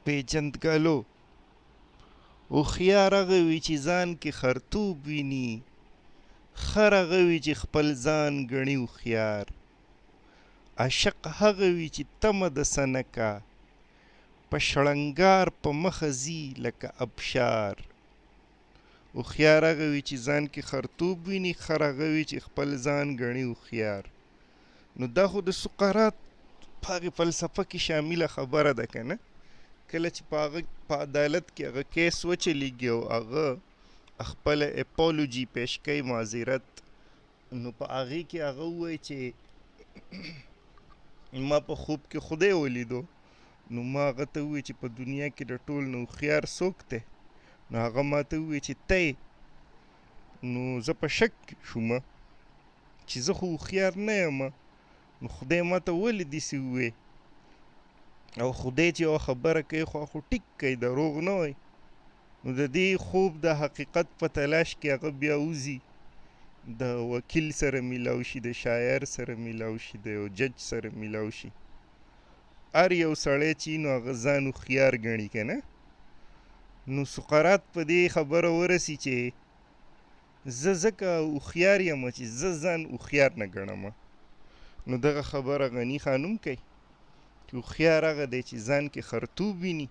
پیجندګلو هوښیار هغه وي چې ځان کې خرطوب ویني، خر هغه وي چې خپل ځان ګڼي هوښیار. عاشق هغه وي چې تمه د څه نه کا، په شړنګار په مخه ځي لکه ابشار. هوښیار هغه وي چې ځان کې خرطوب ویني، خر هغه وي چې خپل ځان ګڼي هوښیار. نو دا خو د سقراط په هغې فلسفه کې شامله خبره ده که نه. کله چې په عدالت کې هغه کیس وچلیږي او هغه خپله اپولوجي پیش کوي، معذرت، نو په هغې کې هغه ووایي چې ما په خوب کې خدای ولیدو. نو ما هغه ته ووایي چې په دنیا کې د ټول نه هوښیار څوک دی؟ نو هغه ما ته ووایي چې ته یې. نو زه په شک شوم چې زه خو هوښیار نه یم، نو خدای ما ته ولې داسې ووایي؟ او خدای چې یوه خبره کوي خو ټیک کوي، دروغ نه وایي. نو د دې خوب د حقیقت په تلاش کې هغه بیا وځي، د وکیل سره میلاو شي، د شاعر سره میلاو شي، د یو جج سره میلاو شي. هر یو سړی چې نو هغه ځان هوښیار ګڼي که نه. نو سقراط په دې خبره ورسي چې زه ځکه هوښیار یم چې زه ځان هوښیار نه ګڼم. نو دغه خبره غني خانم کوي چې هوښیار هغه دی چې ځان کې خرطوب ویني،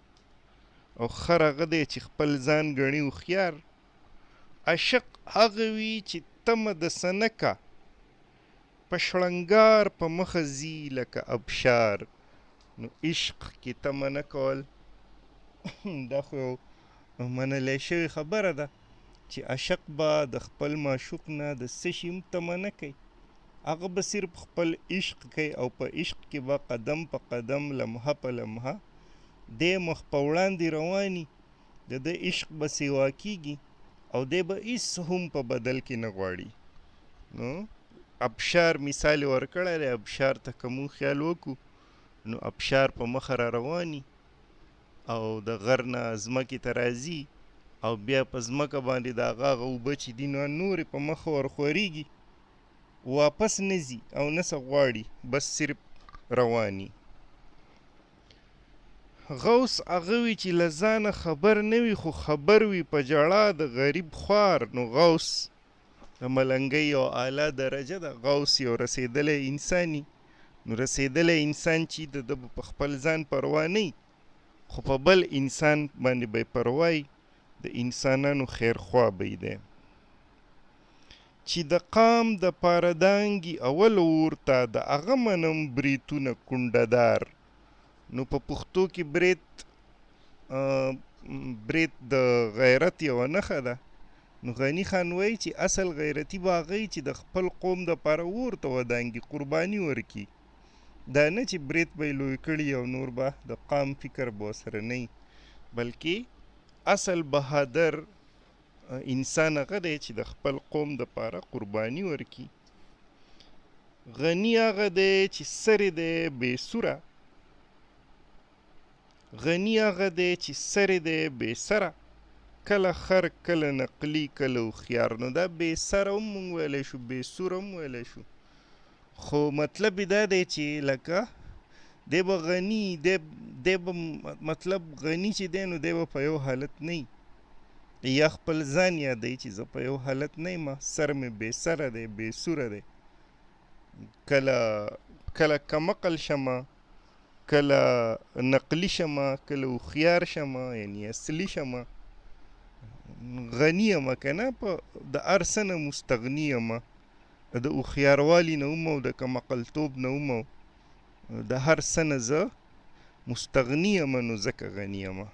او خر هغه دی چې خپل ځان ګڼي هوښیار. عاشق هغه وي چې تمه د څه نه کا، په شړنګار په مخه ځي لکه ابشار. نو عشق کې تمه نه کول دا خو یو منلی شوې خبره ده چې عاشق به د خپل معشوق نه د څه شي هم تمه نه کوي، هغه به صرف خپل عشق کوي، او په عشق کې به قدم په قدم، لمحه په لمحه دی مخ په وړاندې رواني، د ده عشق به سیوا کېږي، او دی به هېڅ هم په بدل کې نه غواړي. نو ابشار مثال یې ورکړی دی. ابشار ته که مونږ خیال وکړو نو ابشار په مخه را رواني، او د غر نه ځمکې ته راځي، او بیا په ځمکه باندې د هغه اوبه چې دي نو نورې په مخه ورخورېږي، واپس نه ځي او نه څه غواړي، بس صرف رواني. غوث هغه وي چې له ځانه خبر نه وي، خو خبر وي په ژړا د غریب خوار. نو غوث د ملنګۍ یو اعلی درجه ده. غوث یو رسېدلی انساني. نو رسېدلی انسان چې د ده په خپل ځان پروا نه وي، خو په بل انسان باندې به یې پروا وي، د انسانانو خیرخوا به یې دی. چې د قام د پاره دانګي اول ورته د هغه منم بریتونه کونډه دار. نو په پښتو کې برید د غیرت یوه نښه ده. نو غني خان وایي چې اصل غیرتي به هغه چې د خپل قوم دپاره ورته ودانګي، قرباني ورکړي. دا نه چې برید به یې لوی کړي او نور به د قام فکر به ورسره نه وي، بلکې اصل بهادر انسان هغه دی چې د خپل قوم دپاره قرباني ورکړي. غني هغه دی چې سر دی بې سوره، غني هغه دی چې سر دی بې سره، کله خر کله نقلي کله هوښیار. نو دا بې سره هم مونږ ویلی شو، بې سوره هم ویلی شو، خو مطلب یې دا دی چې لکه دی به غني دی به مطلب غني چې دی نو دی به په یو حالت نه وي، یا خپل ځان یادوي چې زه په یو حالت نه یم، سر مې بې سره دی، بې سوره دی. کله کمقل شمه، کله نقلي شمه، کله هوښیار شمه، یعنی اصلي شمه. غني یم که نه، د هر څه نه مستغني یم، د هوښیاروالي نه هم او د کمقلتوب نه هم، د هر څه نه زه مستغني یم، نو ځکه غني یم.